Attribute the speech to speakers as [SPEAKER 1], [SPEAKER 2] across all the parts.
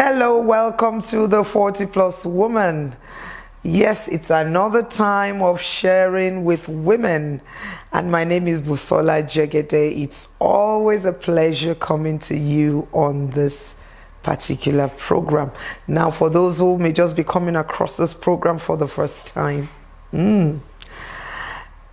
[SPEAKER 1] Hello, welcome to the 40+Woman. Yes, it's another time of sharing with women, and my name is Busola Jegede. It's always a pleasure coming to you on this particular program. Now, for those who may just be coming across this program for the first time,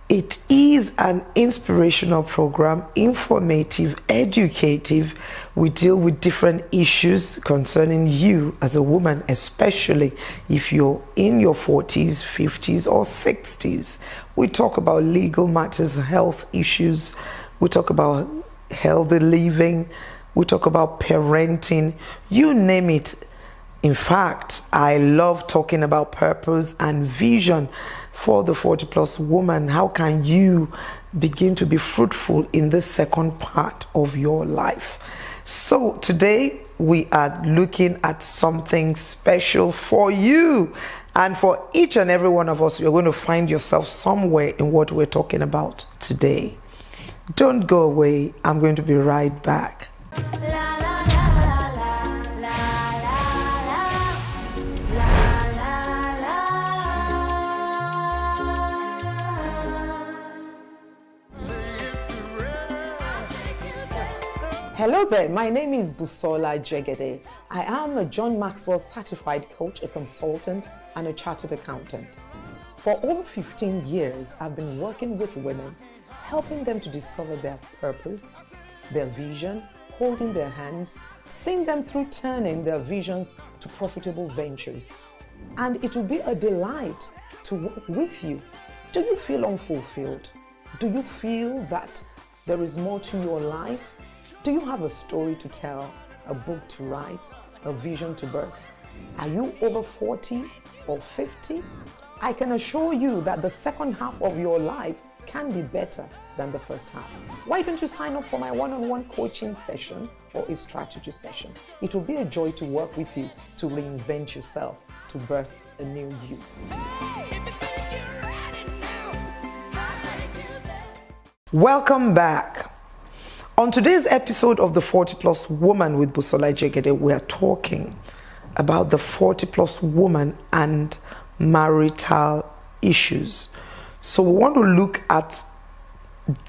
[SPEAKER 1] it is an inspirational program, informative, educative. We deal with different issues concerning you as a woman, especially if you're in your 40s, 50s, or 60s. We talk about legal matters, health issues. We talk about healthy living. We talk about parenting. You name it. In fact, I love talking about purpose and vision for the 40+Woman. How can you begin to be fruitful in the second part of your life? So today we are looking at something special for you, and for each and every one of us. You're going to find yourself somewhere in what we're talking about today. Don't go away. I'm going to be right back. Hello there, my name is Busola Jegede. I am a John Maxwell certified coach, a consultant, and a chartered accountant. For over 15 years, I've been working with women, helping them to discover their purpose, their vision, holding their hands, seeing them through turning their visions to profitable ventures. And it will be a delight to work with you. Do you feel unfulfilled? Do you feel that there is more to your life? Do you have a story to tell, a book to write, a vision to birth? Are you over 40 or 50? I can assure you that the second half of your life can be better than the first half. Why don't you sign up for my one-on-one coaching session or a strategy session? It will be a joy to work with you to reinvent yourself, to birth a new you. Welcome back. On today's episode of the 40+Woman with Busola Jegede, we are talking about the 40+Woman and marital issues. So we want to look at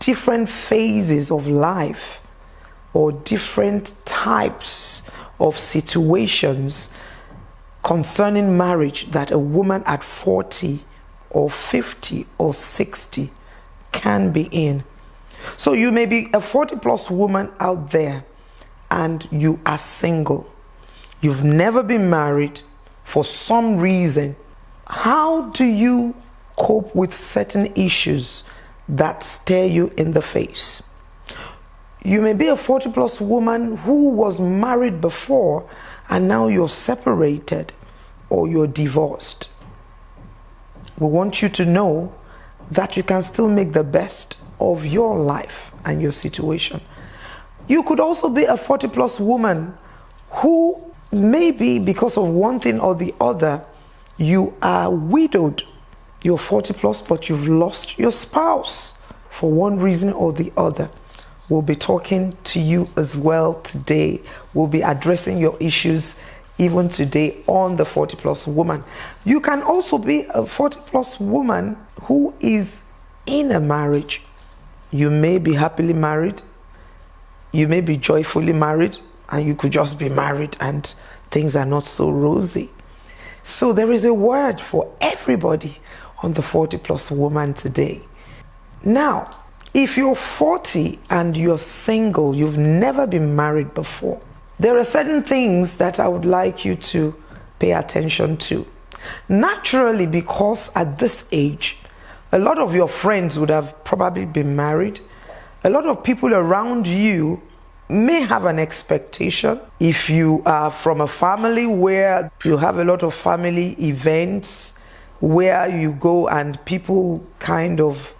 [SPEAKER 1] different phases of life or different types of situations concerning marriage that a woman at 40 or 50 or 60 can be in. So you may be a 40+Woman out there and you are single. You've never been married for some reason. How do you cope with certain issues that stare you in the face? You may be a 40+Woman who was married before and now you're separated or you're divorced. We want you to know that you can still make the best of your life and your situation. You could also be a 40+Woman who maybe because of one thing or the other, you are widowed. You're 40+, but you've lost your spouse for one reason or the other. We'll be talking to you as well today. We'll be addressing your issues even today on the 40+Woman. You can also be a 40+Woman who is in a marriage. You may be happily married, you may be joyfully married, and you could just be married and things are not so rosy. So there is a word for everybody on the 40+Woman today. Now, if you're 40 and you're single, you've never been married before, there are certain things that I would like you to pay attention to. Naturally, because at this age, a lot of your friends would have probably been married. A lot of people around you may have an expectation. If you are from a family where you have a lot of family events, where you go and people kind of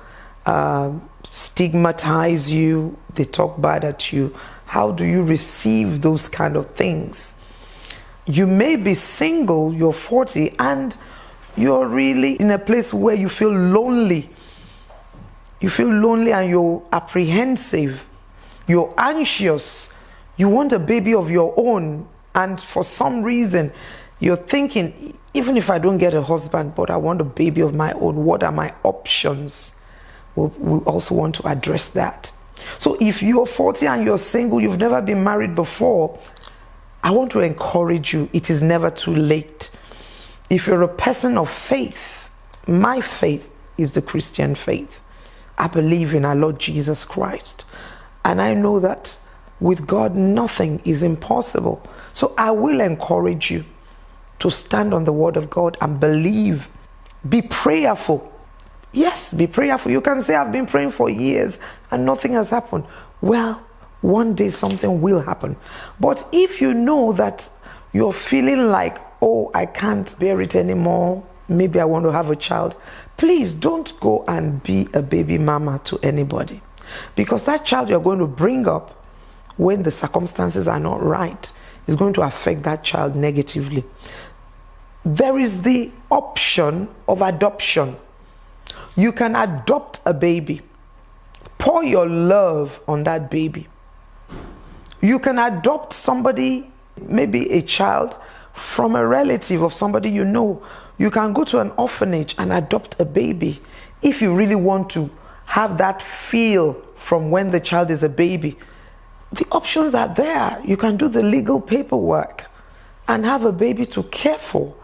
[SPEAKER 1] stigmatize you, they talk bad at you, how do you receive those kind of things? You may be single, you're 40, and you're really in a place where you feel lonely. You feel lonely and you're apprehensive. You're anxious. You want a baby of your own and for some reason you're thinking, even if I don't get a husband, but I want a baby of my own, what are my options? We also want to address that. So if you're 40 and you're single, you've never been married before, I want to encourage you, it is never too late. If you're a person of faith, my faith is the Christian faith. I believe in our Lord Jesus Christ. And I know that with God, nothing is impossible. So I will encourage you to stand on the word of God and believe. Be prayerful. Yes, be prayerful. You can say, I've been praying for years and nothing has happened. Well, one day something will happen. But if you know that you're feeling like, oh, I can't bear it anymore, maybe I want to have a child, please don't go and be a baby mama to anybody. Because that child you're going to bring up, when the circumstances are not right, is going to affect that child negatively. There is the option of adoption. You can adopt a baby. Pour your love on that baby. You can adopt somebody, maybe a child, from a relative of somebody you know. You can go to an orphanage and adopt a baby if you really want to have that feel from when the child is a baby. The options are there. You can do the legal paperwork and have a baby to care for.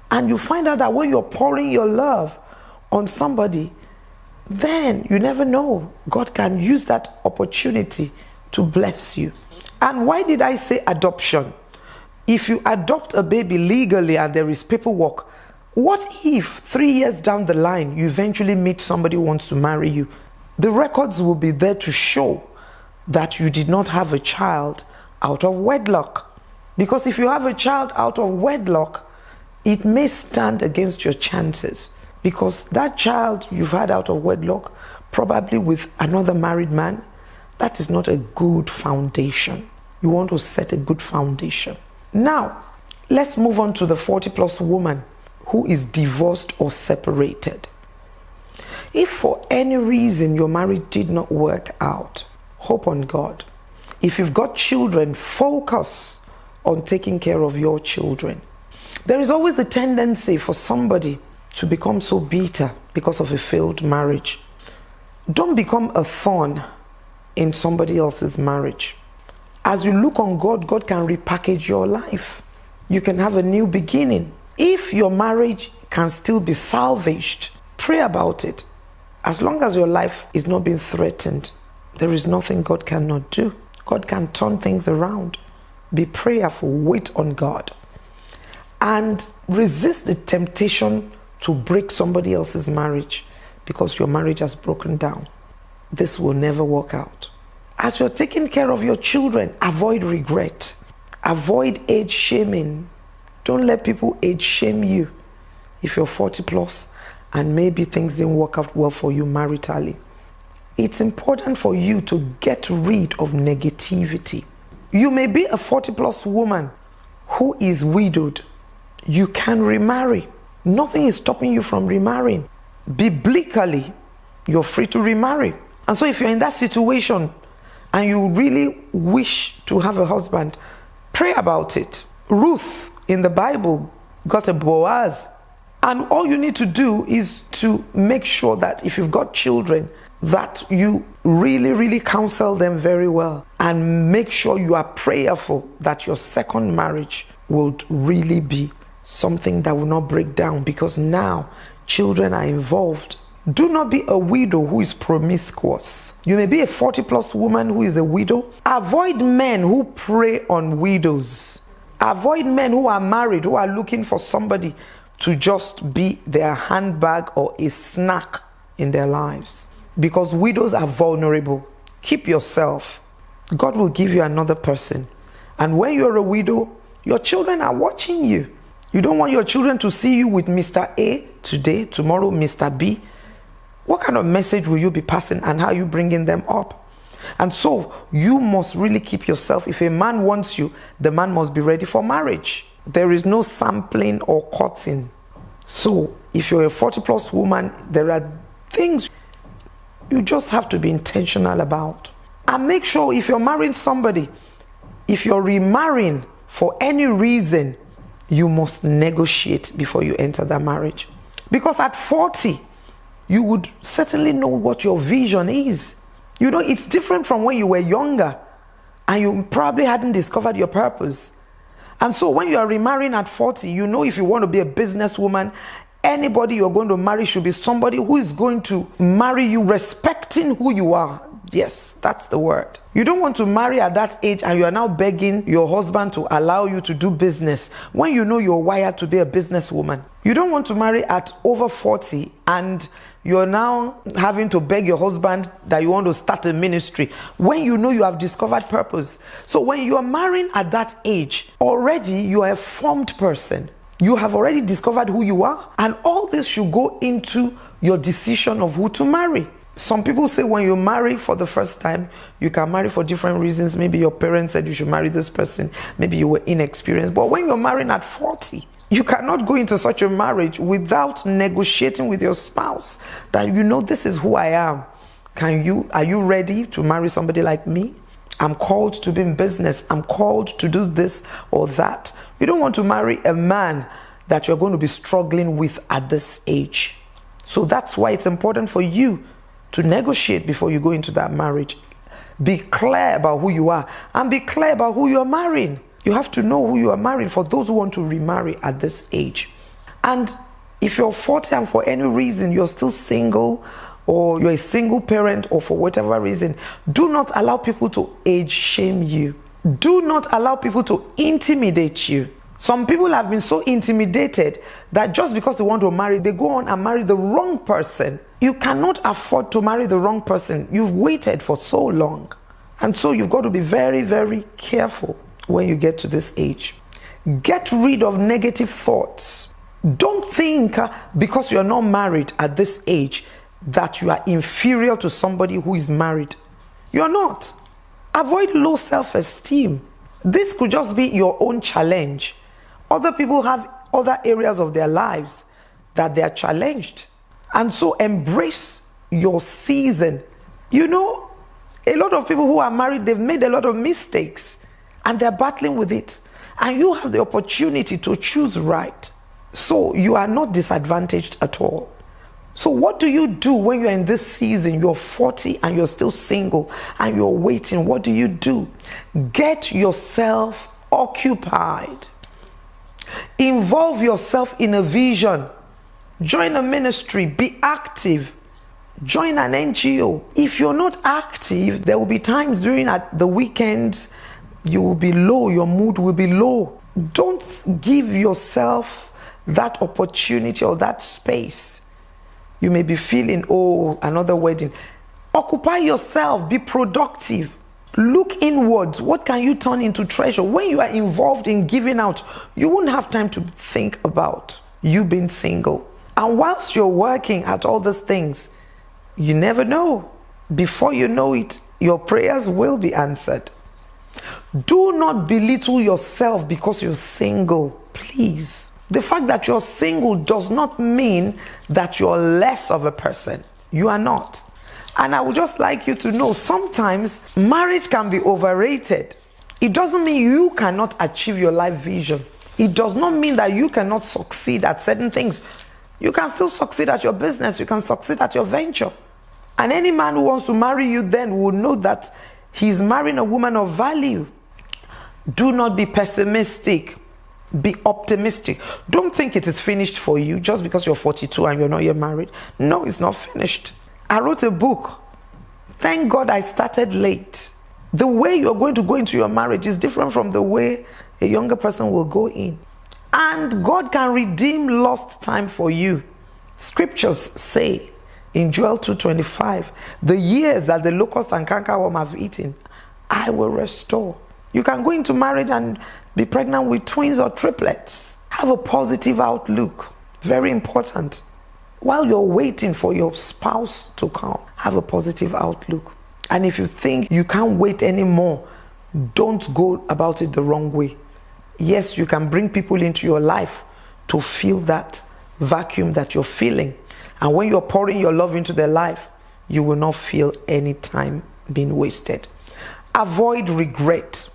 [SPEAKER 1] And you find out that when you're pouring your love on somebody, then you never know. God can use that opportunity to bless you. And why did I say adoption? If you adopt a baby legally and there is paperwork, what if 3 years down the line you eventually meet somebody who wants to marry you? The records will be there to show that you did not have a child out of wedlock. Because if you have a child out of wedlock, it may stand against your chances. Because that child you've had out of wedlock, probably with another married man, that is not a good foundation. You want to set a good foundation. Now, let's move on to the 40+ woman who is divorced or separated. If for any reason your marriage did not work out, hope on God. If you've got children, focus on taking care of your children. There is always the tendency for somebody to become so bitter because of a failed marriage. Don't become a thorn in somebody else's marriage. As you look on God, God can repackage your life. You can have a new beginning. If your marriage can still be salvaged, pray about it. As long as your life is not being threatened, there is nothing God cannot do. God can turn things around. Be prayerful, wait on God. And resist the temptation to break somebody else's marriage because your marriage has broken down. This will never work out. As you're taking care of your children, avoid regret. Avoid age shaming. Don't let people age shame you if you're 40+ and maybe things didn't work out well for you maritally. It's important for you to get rid of negativity. You may be a 40+ woman who is widowed. You can remarry. Nothing is stopping you from remarrying. Biblically, you're free to remarry. And so if you're in that situation and you really wish to have a husband, pray about it. Ruth in the Bible got a Boaz. And all you need to do is to make sure that if you've got children, that you really counsel them very well and make sure you are prayerful that your second marriage will really be something that will not break down, because now children are involved. Do not be a widow who is promiscuous. You may be a 40+ woman who is a widow. Avoid men who prey on widows. Avoid men who are married, who are looking for somebody to just be their handbag or a snack in their lives. Because widows are vulnerable. Keep yourself. God will give you another person. And when you're a widow, your children are watching you. You don't want your children to see you with Mr. A today, tomorrow Mr. B. What kind of message will you be passing and how are you bringing them up? And so you must really keep yourself. If a man wants you, the man must be ready for marriage. There is no sampling or cutting. So if you're a 40+ woman, there are things you just have to be intentional about. And make sure if you're marrying somebody, if you're remarrying, for any reason, you must negotiate before you enter that marriage. Because at 40, you would certainly know what your vision is. You know, it's different from when you were younger and you probably hadn't discovered your purpose. And so when you are remarrying at 40, you know if you want to be a businesswoman, anybody you're going to marry should be somebody who is going to marry you respecting who you are. Yes, that's the word. You don't want to marry at that age and you are now begging your husband to allow you to do business when you know you're wired to be a businesswoman. You don't want to marry at over 40 and you're now having to beg your husband that you want to start a ministry when you know you have discovered purpose. So when you are marrying at that age, already you are a formed person. You have already discovered who you are, and all this should go into your decision of who to marry. Some people say when you marry for the first time, you can marry for different reasons. Maybe your parents said you should marry this person. Maybe you were inexperienced. But when you're marrying at 40, you cannot go into such a marriage without negotiating with your spouse that you know this is who I am. Are you ready to marry somebody like me? I'm called to be in business. I'm called to do this or that. You don't want to marry a man that you're going to be struggling with at this age. So that's why it's important for you to negotiate before you go into that marriage. Be clear about who you are and be clear about who you're marrying. You have to know who you are marrying for those who want to remarry at this age. And if you're 40 and for any reason you're still single, or you're a single parent, or for whatever reason, do not allow people to age shame you. Do not allow people to intimidate you. Some people have been so intimidated that just because they want to marry, they go on and marry the wrong person. You cannot afford to marry the wrong person. You've waited for so long. And so you've got to be very, very careful when you get to this age. Get rid of negative thoughts. Don't think because you're not married at this age that you are inferior to somebody who is married. You're not. Avoid low self-esteem. This could just be your own challenge. Other people have other areas of their lives that they are challenged. And so embrace your season. You know, a lot of people who are married, they've made a lot of mistakes and they're battling with it. And you have the opportunity to choose right. So you are not disadvantaged at all. So what do you do when you're in this season? You're 40 and you're still single and you're waiting. What do you do? Get yourself occupied. Involve yourself in a vision. Join a ministry. Be active. Join an NGO. If you're not active, there will be times during the weekends you will be low. Your mood will be low. Don't give yourself that opportunity or that space. You may be feeling, oh, another wedding. Occupy yourself. Be productive. Look inwards. What can you turn into treasure? When you are involved in giving out, you won't have time to think about you being single. And whilst you're working at all these things, you never know. Before you know it, your prayers will be answered. Do not belittle yourself because you're single, please. The fact that you're single does not mean that you're less of a person. You are not. And I would just like you to know, sometimes marriage can be overrated. It doesn't mean you cannot achieve your life vision. It does not mean that you cannot succeed at certain things. You can still succeed at your business. You can succeed at your venture. And any man who wants to marry you then will know that he's marrying a woman of value. Do not be pessimistic. Be optimistic. Don't think it is finished for you just because you're 42 and you're not yet married. No, it's not finished. I wrote a book. Thank God I started late. The way you're going to go into your marriage is different from the way a younger person will go in. And God can redeem lost time for you. Scriptures say in Joel 2:25, the years that the locust and cankerworm have eaten, I will restore. You can go into marriage and be pregnant with twins or triplets. Have a positive outlook. Very important. While you're waiting for your spouse to come, have a positive outlook. And if you think you can't wait anymore, don't go about it the wrong way. Yes, you can bring people into your life to fill that vacuum that you're feeling. And when you're pouring your love into their life, you will not feel any time being wasted. Avoid regret.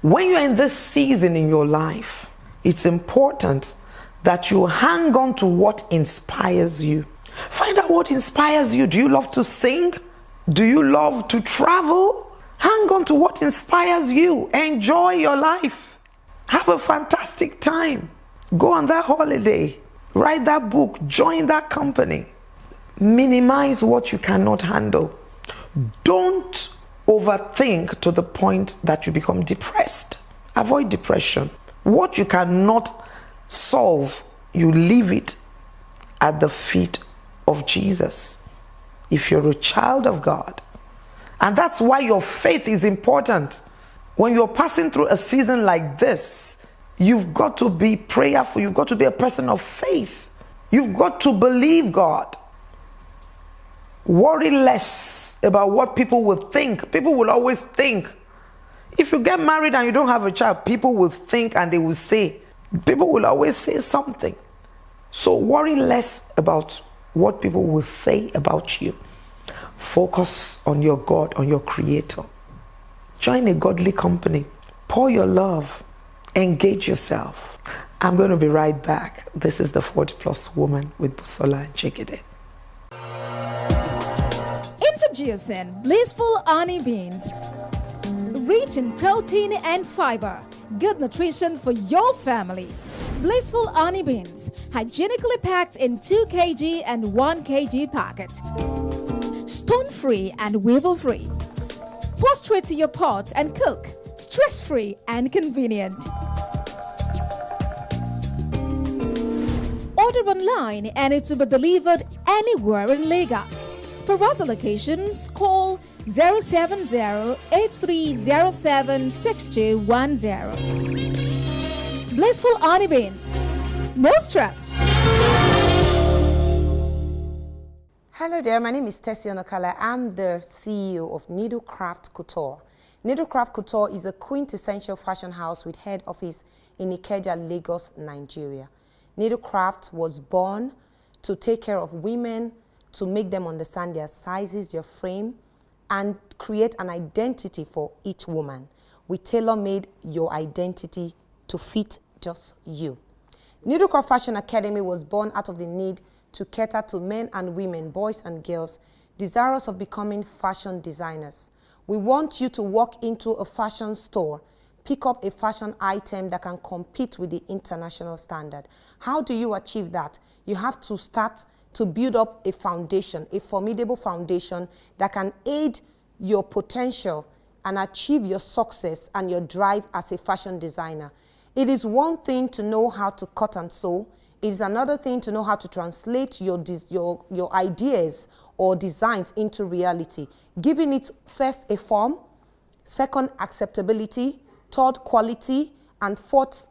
[SPEAKER 1] When you're in this season in your life, it's important that you hang on to what inspires you. Find out what inspires you. Do you love to sing? Do you love to travel? Hang on to what inspires you. Enjoy your life. Have a fantastic time. Go on that holiday. Write that book. Join that company. Minimize what you cannot handle. Don't overthink to the point that you become depressed. Avoid depression. What you cannot solve, you leave it at the feet of Jesus. If you're a child of God. And that's why your faith is important. When you're passing through a season like this, you've got to be prayerful. You've got to be a person of faith. You've got to believe God. Worry less about what people will think. People will always think. If you get married and you don't have a child, people will think and they will say. People will always say something. So worry less about what people will say about you. Focus on your God, on your Creator. Join a godly company. Pour your love. Engage yourself. I'm going to be right back. This is the 40+ Woman with Busola Jegede.
[SPEAKER 2] Introducing Blissful Honey Beans. Rich in protein and fiber. Good nutrition for your family. Blissful Honey Beans. Hygienically packed in 2 kg and 1 kg packet. Stone-free and weevil-free. Pour straight to your pot and cook. Stress-free and convenient. Order online and it will be delivered anywhere in Lagos. For other locations, call 070-8307-6210. Blissful Honey Beans. No stress.
[SPEAKER 3] Hello there, my name is Tessie Onokala. I'm the CEO of Needlecraft Couture. Needlecraft Couture is a quintessential fashion house with head office in Ikeja, Lagos, Nigeria. Needlecraft was born to take care of women, to make them understand their sizes, their frame, and create an identity for each woman. We tailor-made your identity to fit just you. Needlecraft Fashion Academy was born out of the need to cater to men and women, boys and girls, desirous of becoming fashion designers. We want you to walk into a fashion store, pick up a fashion item that can compete with the international standard. How do you achieve that? You have to start to build up a foundation, a formidable foundation that can aid your potential and achieve your success and your drive as a fashion designer. It is one thing to know how to cut and sew. It is another thing to know how to translate your ideas or designs into reality, giving it first a form, second acceptability, third quality, and fourth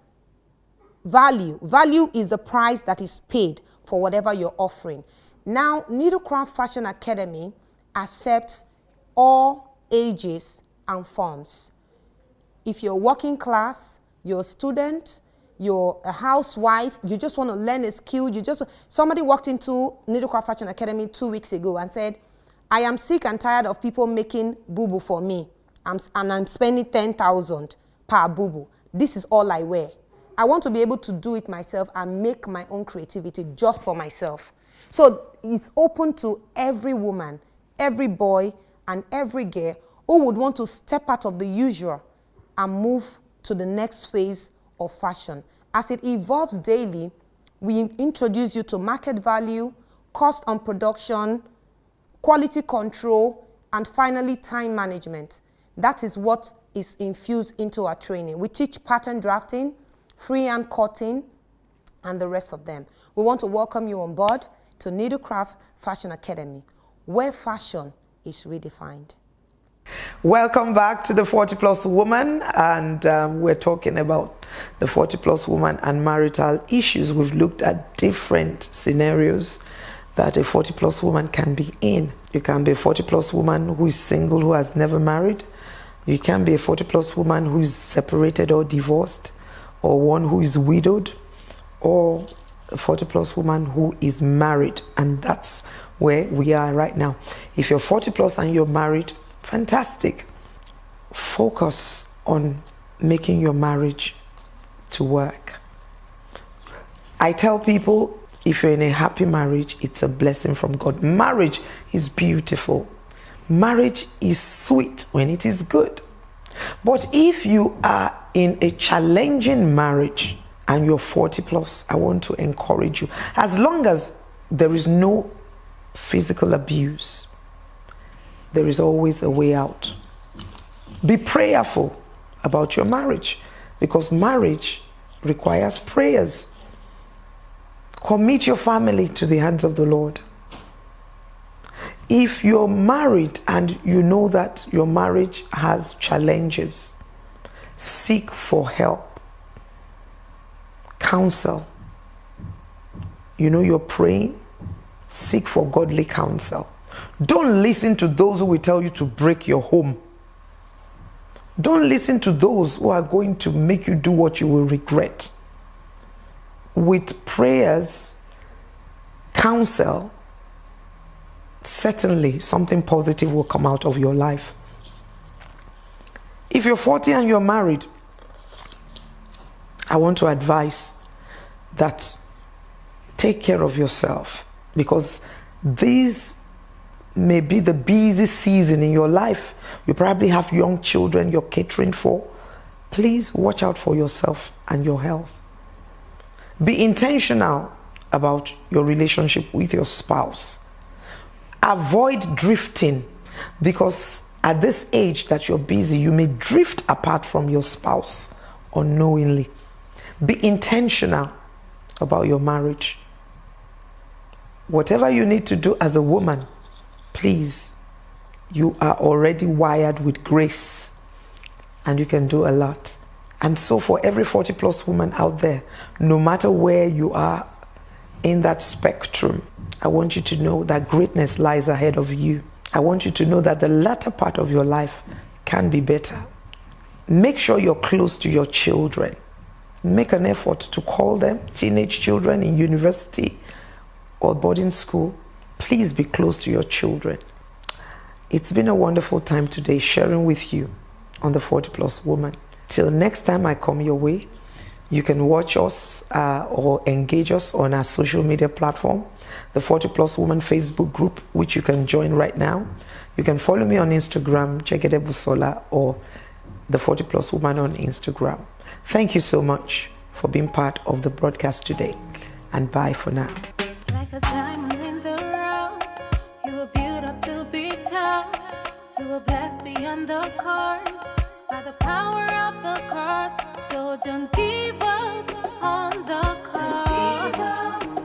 [SPEAKER 3] value. Value is the price that is paid for whatever you're offering. Now, Needlecraft Fashion Academy accepts all ages and forms. If you're working class, you're a student, you're a housewife, you just want to learn a skill, somebody walked into Needlecraft Fashion Academy 2 weeks ago and said, I am sick and tired of people making boo-boo for me, and I'm spending 10,000 per boo-boo. This is all I wear. I want to be able to do it myself and make my own creativity just for myself. So it's open to every woman, every boy, and every girl who would want to step out of the usual and move to the next phase of fashion. As it evolves daily, we introduce you to market value, cost on production, quality control, and finally time management. That is what is infused into our training. We teach pattern drafting, freehand cutting, and the rest of them. We want to welcome you on board to Needlecraft Fashion Academy, where fashion is redefined.
[SPEAKER 1] Welcome back to the 40+ Woman, and we're talking about the 40+ Woman and marital issues. We've looked at different scenarios that a 40+ woman can be in. You can be a 40+ woman who is single, who has never married. You can be a 40+ woman who is separated or divorced, or one who is widowed, or a 40+ woman who is married. And that's where we are right now. If you're 40+ and you're married, fantastic. Focus on making your marriage to work. I tell people, if you're in a happy marriage, it's a blessing from God. Marriage is beautiful. Marriage is sweet when it is good. But if you are in a challenging marriage and you're 40 plus, I want to encourage you. As long as there is no physical abuse, there is always a way out. Be prayerful about your marriage, because marriage requires prayers. Commit your family to the hands of the Lord. If you're married and you know that your marriage has challenges, seek for help. Counsel. You know you're praying, seek for godly counsel. Don't listen to those who will tell you to break your home. Don't listen to those who are going to make you do what you will regret. With prayers, counsel, certainly something positive will come out of your life. If you're 40 and you're married, I want to advise that take care of yourself, because this may be the busy season in your life. You probably have young children you're catering for. Please watch out for yourself and your health. Be intentional about your relationship with your spouse. Avoid drifting, because at this age that you're busy, you may drift apart from your spouse unknowingly. Be intentional about your marriage. Whatever you need to do as a woman, please, you are already wired with grace and you can do a lot. And so for every 40 plus woman out there, no matter where you are in that spectrum, I want you to know that greatness lies ahead of you. I want you to know that the latter part of your life can be better. Make sure you're close to your children. Make an effort to call them, teenage children in university or boarding school. Please be close to your children. It's been a wonderful time today sharing with you on the 40 Plus Woman. Till next time I come your way, you can watch us or engage us on our social media platform, the 40 Plus Woman Facebook group, which you can join right now. You can follow me on Instagram, Jegede Busola, or the 40 Plus Woman on Instagram. Thank you so much for being part of the broadcast today, and bye for now.
[SPEAKER 4] Like a diamond in the rough, you were built up to be tough. You were blessed beyond the curse by the power of the cross. So don't give up on the cause.